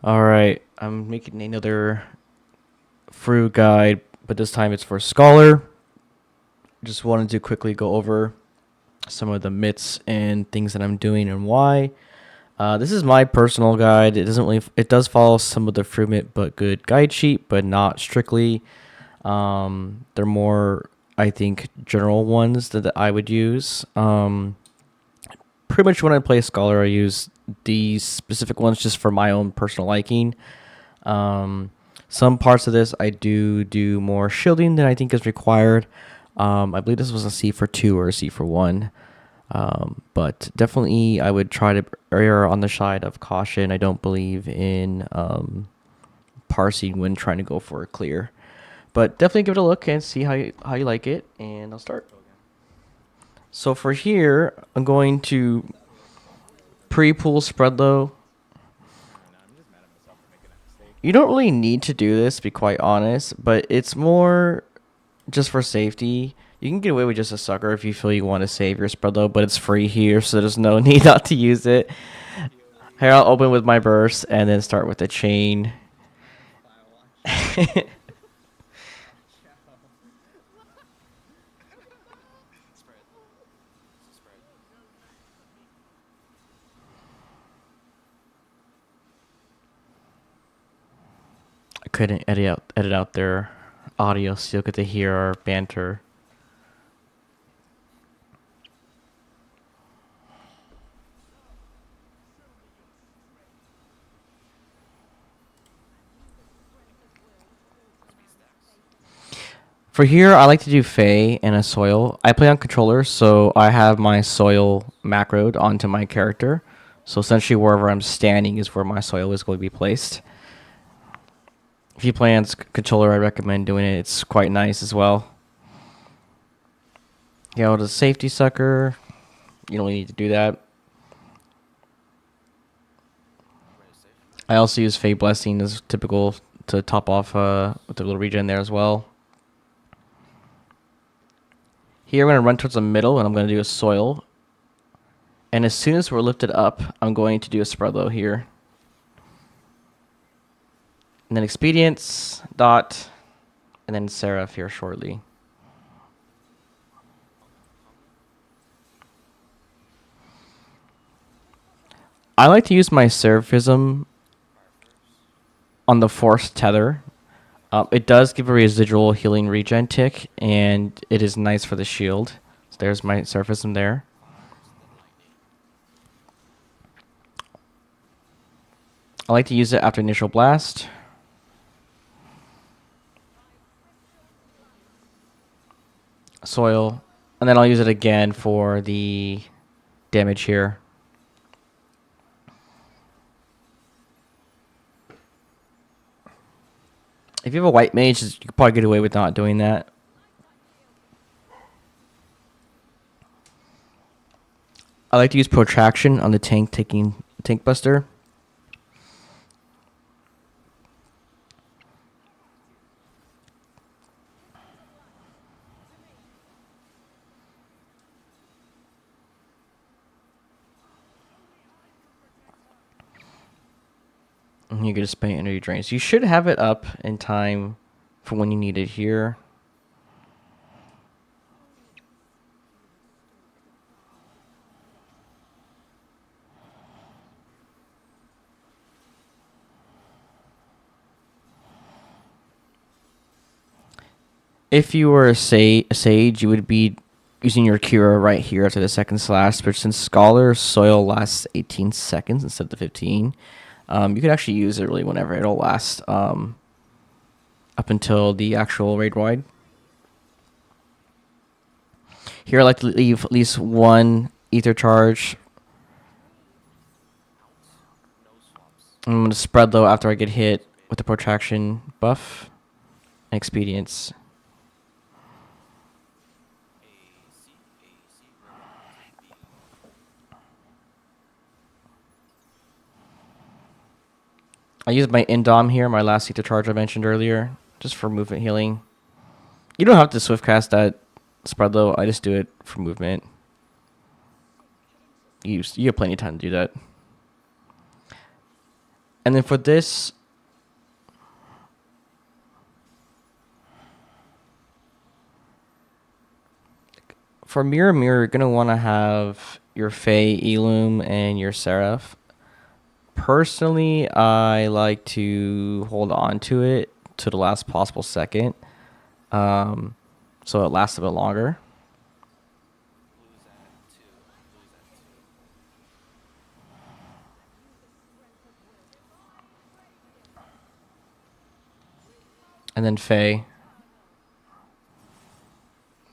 Alright, I'm making another FRU guide, but this time it's for Scholar. Just wanted to quickly go over some of the myths and things that I'm doing and why. This is my personal guide. It does follow some of the FRU myth but good guide sheet, but not strictly. They're more, I think, general ones that I would use. Pretty much when I play Scholar, I use these specific ones just for my own personal liking. Some parts of this I do more shielding than I think is required. I believe this was a C for 2 or a C for 1. But definitely I would try to err on the side of caution. I don't believe in parsing when trying to go for a clear. But definitely give it a look and see how you like it, and I'll start. So for here, I'm going to pre-pull spread low. You don't really need to do this, to be quite honest, but it's more just for safety. You can get away with just a sucker if you feel you want to save your spread low, but it's free here, so there's no need not to use it. Here, I'll open with my burst and then start with the chain. I couldn't edit out their audio, so you'll get to hear our banter. For here, I like to do Fey and a soil. I play on controller, so I have my soil macroed onto my character. So essentially, wherever I'm standing is where my soil is going to be placed. If you play on controller, I recommend doing it. It's quite nice as well. Yeah, with a safety sucker, you don't need to do that. I also use Fey Blessing as typical to top off with the little regen there as well. Here I'm going to run towards the middle, and I'm going to do a soil. And as soon as we're lifted up, I'm going to do a spread low here. And then Expedience, Dot, and then Seraph here shortly. I like to use my Seraphism on the Forced Tether. It does give a residual healing regen tick, and it is nice for the shield. So there's my Seraphism there. I like to use it after initial blast. Soil. And then I'll use it again for the damage here. If you have a white mage, you could probably get away with not doing that. I like to use protraction on the tank buster. And you can just spend energy drains. You should have it up in time for when you need it here. If you were a sage, you would be using your Cura right here after the second slash. But since Scholar Soil lasts 18 seconds instead of the 15, you could actually use it really whenever. It'll last up until the actual raid wide. Here I like to leave at least one ether charge. I'm going to spread low after I get hit with the protraction buff and expedience. I use my Indom here, my last ether charge I mentioned earlier, just for movement healing. You don't have to swift cast that spread low. I just do it for movement. You have plenty of time to do that. And then for this, for Mirror Mirror, you're going to want to have your Fae, Elum, and your Seraph. Personally, I like to hold on to it to the last possible second, so it lasts a bit longer. And then Fae.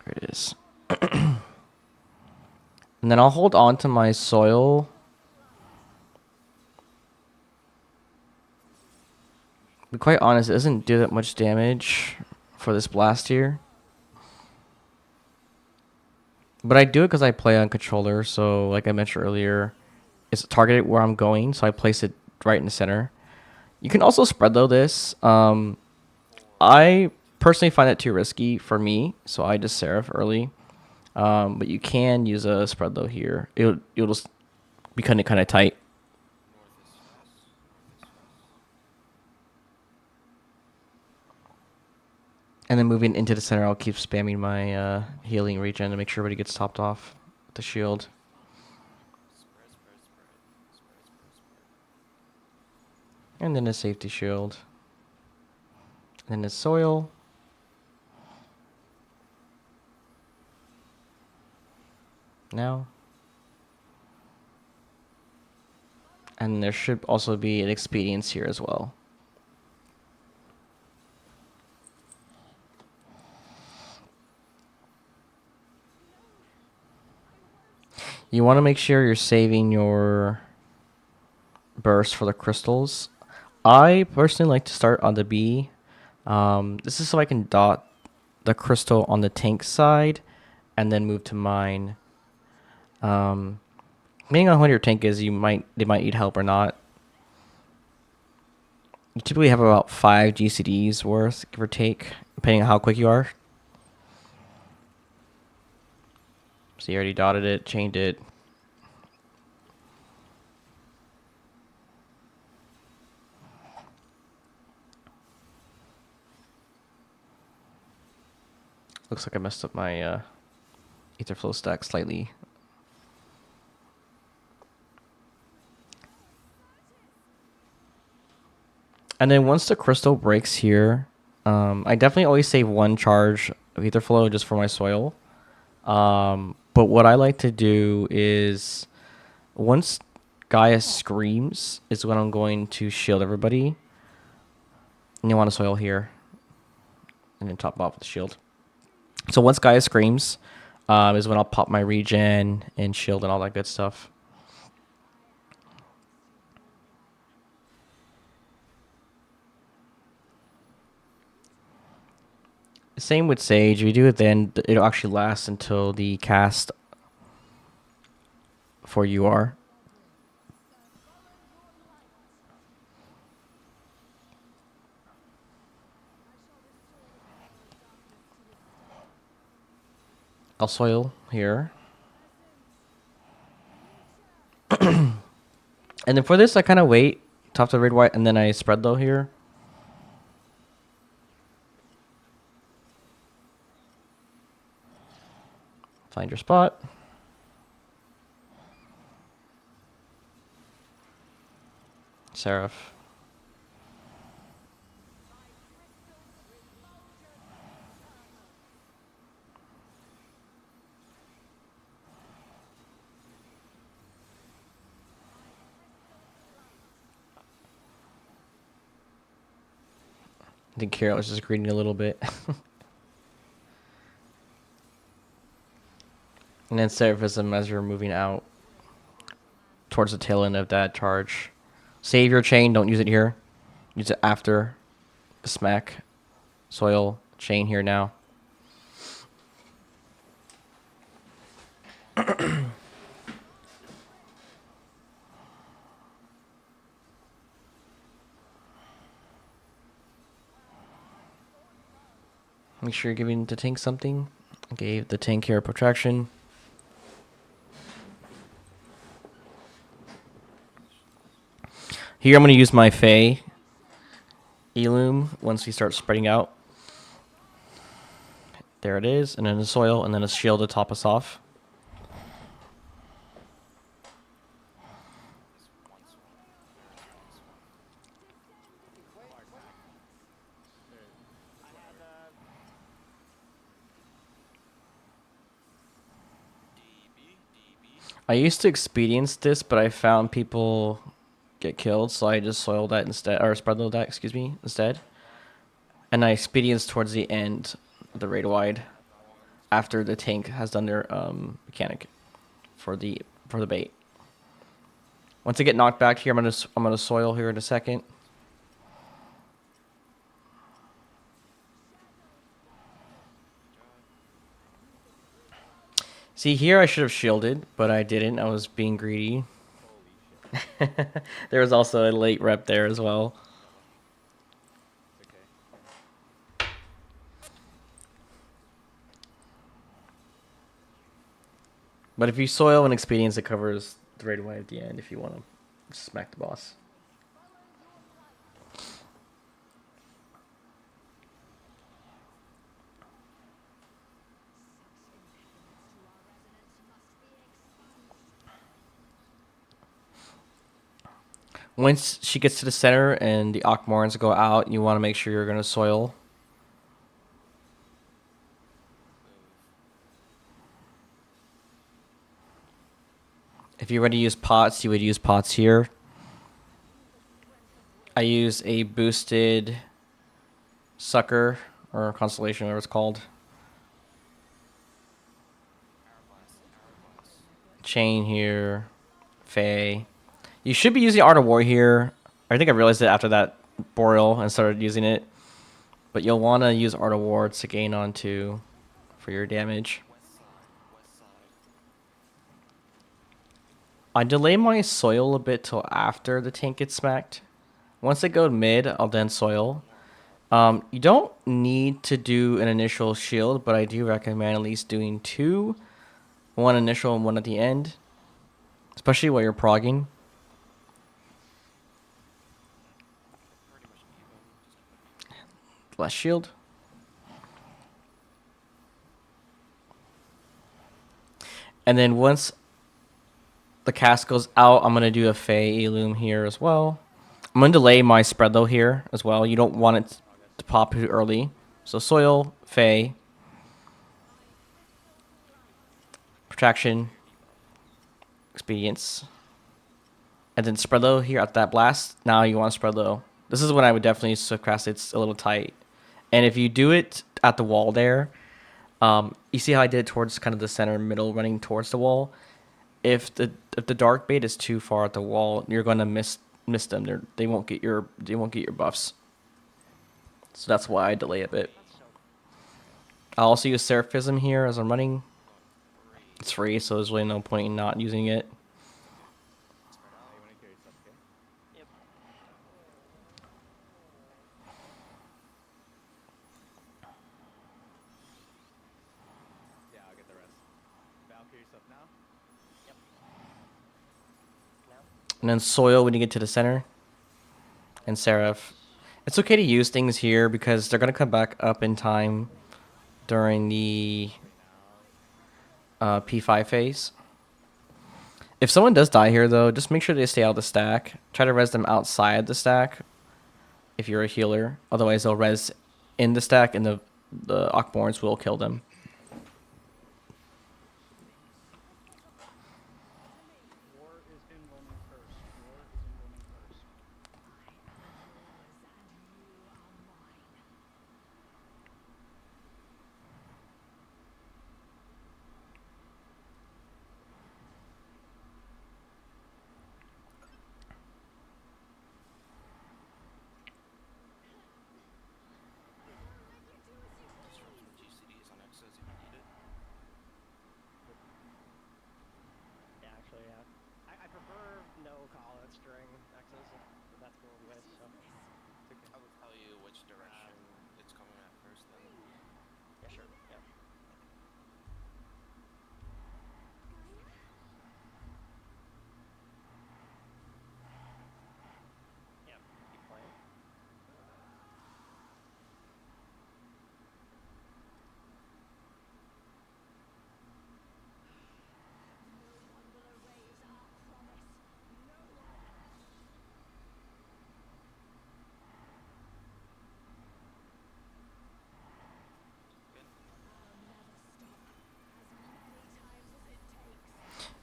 There it is. And then I'll hold on to my Soil. To be quite honest, it doesn't do that much damage for this blast here. But I do it because I play on controller, so like I mentioned earlier, it's targeted where I'm going, so I place it right in the center. You can also spread though this. I personally find that too risky for me, so I just Seraph early. But you can use a spread though here. It'll just be kind of tight. And then moving into the center, I'll keep spamming my healing regen to make sure everybody gets topped off with the shield. And then a safety shield. And then the Soil. Now. And there should also be an expedience here as well. You want to make sure you're saving your burst for the crystals. I personally like to start on the B. This is so I can dot the crystal on the tank side and then move to mine. Depending on what your tank is, they might need help or not. You typically have about 5 GCDs worth, give or take, depending on how quick you are. So you already dotted it, chained it. Looks like I messed up my ether flow stack slightly. And then once the crystal breaks here, I definitely always save 1 charge of ether flow just for my Soil. But what I like to do is once Gaia screams is when I'm going to shield everybody. And you want to Soil here. And then top off with the shield. So once Gaia screams is when I'll pop my regen and shield and all that good stuff. Same with Sage. If you do it then, it'll actually last until the cast for UR. I'll Soil here. And then for this, I kind of wait. Top to red, white, and then I spread though here. Find your spot. Seraph. I think Kira was just greeting a little bit. And then Seraphism as you're moving out towards the tail end of that charge. Save your chain, don't use it here. Use it after the smack. Soil, chain here now. Make sure you're giving the tank something. Gave the tank here protection. Here I'm going to use my Fey Eloom once we start spreading out. There it is, and then the soil, and then a shield to top us off. I used to experience this, but I found people get killed, so I just soiled that instead, or spread that, excuse me, instead. And I experienced towards the end of the raid wide, after the tank has done their mechanic for the bait. Once I get knocked back here, I'm gonna soil here in a second. See, here I should have shielded, but I didn't. I was being greedy. There was also a late rep there as well. But if you soil and experience, it covers the raid away at the end if you want to smack the boss. Once she gets to the center and the Akmorans go out, you want to make sure you're going to soil. If you're ready to use pots, you would use pots here. I use a boosted sucker or constellation, whatever it's called. Chain here, Faye. You should be using Art of War here. I think I realized it after that Boreal and started using it. But you'll want to use Art of War to gain onto for your damage. I delay my soil a bit till after the tank gets smacked. Once they go mid, I'll then soil. You don't need to do an initial shield, but I do recommend at least doing two. One initial and one at the end. Especially while you're progging. Less shield. And then once the cast goes out, I'm going to do a Fey Eloom here as well. I'm going to delay my spread though here as well. You don't want it to pop too early. So soil, Fey. Protection. Expedience. And then spread low here at that blast. Now you want to spread low. This is when I would definitely subcast. It's a little tight. And if you do it at the wall there, you see how I did it towards kind of the center middle running towards the wall. If the dark bait is too far at the wall, you're going to miss them. They won't get your buffs. So that's why I delay a bit. I'll also use Seraphism here as I'm running. It's free, so there's really no point in not using it. And then soil when you get to the center. And Seraph. It's okay to use things here because they're going to come back up in time during the P5 phase. If someone does die here, though, just make sure they stay out of the stack. Try to res them outside the stack if you're a healer. Otherwise, they'll res in the stack and the Akborns will kill them.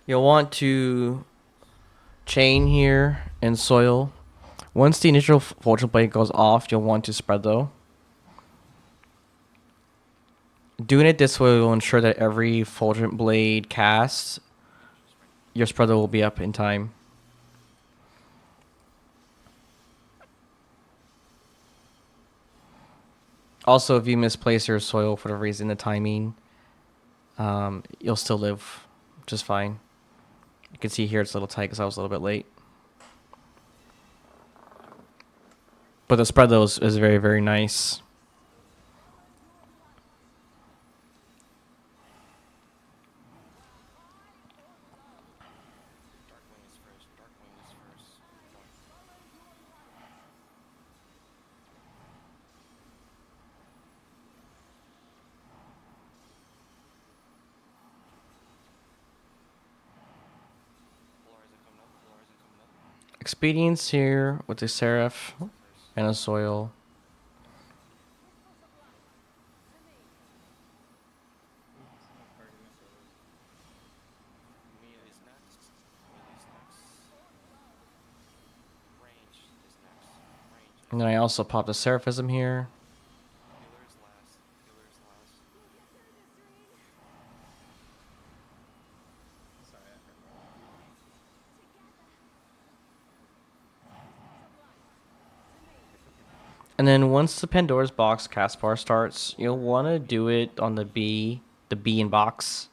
You'll want to chain here and soil. Once the initial fulgent blade goes off, you'll want to spread though. Doing it this way will ensure that every fulgent blade cast, your spreader will be up in time. Also, if you misplace your soil for the reason, the timing, you'll still live just fine. You can see here it's a little tight because I was a little bit late. But the spread though is very, very nice. Expedience here with the Seraph and a soil. And then I also popped a Seraphism here. And then once the Pandora's Box cast bar starts, you'll want to do it on the B in box.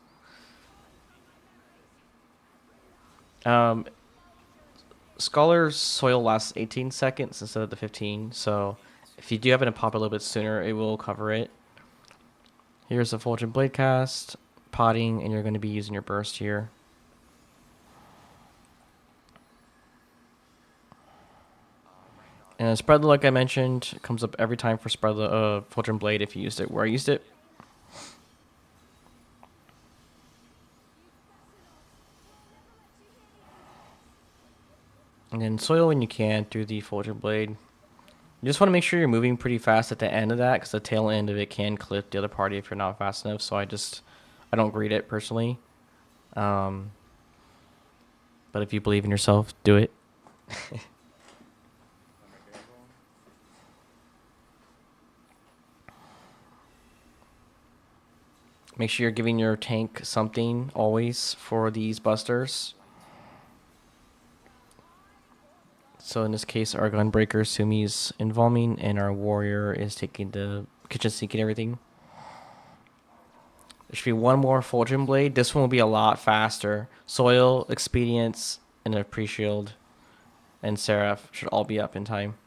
Scholar's soil lasts 18 seconds instead of the 15, so if you do happen to pop a little bit sooner, it will cover it. Here's a Fulgent Blade cast, potting, and you're going to be using your burst here. And spread, like I mentioned, comes up every time for spread Fulgent Blade if you used it where I used it. And then soil when you can through the Fulgent Blade. You just want to make sure you're moving pretty fast at the end of that because the tail end of it can clip the other party if you're not fast enough. So I don't greet it personally. But if you believe in yourself, do it. Make sure you're giving your tank something always for these busters. So in this case, our Gunbreaker, Sumi's embalming, and our Warrior is taking the kitchen sink and everything. There should be one more Fulgent Blade. This one will be a lot faster. Soil, Expedience, and a Pre-Shield, and Seraph should all be up in time.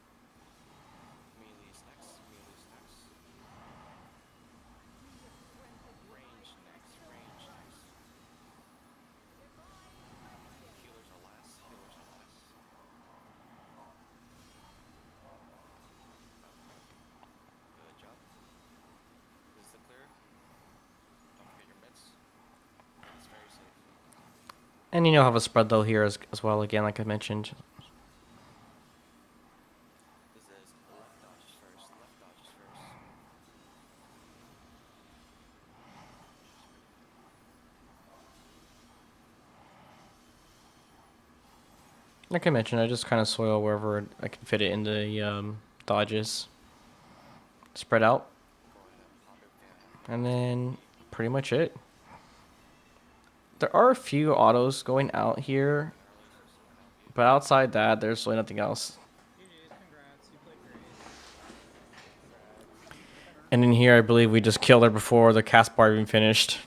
And you'll have a spread though here as well, again, like I mentioned. Like I mentioned, I just kind of soil wherever I can fit it in the dodges. Spread out. And then pretty much it. There are a few autos going out here, but outside that, there's really nothing else. And in here, I believe we just killed her before the cast bar even finished.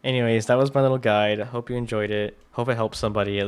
Anyways, that was my little guide. I hope you enjoyed it. Hope it helps somebody at least.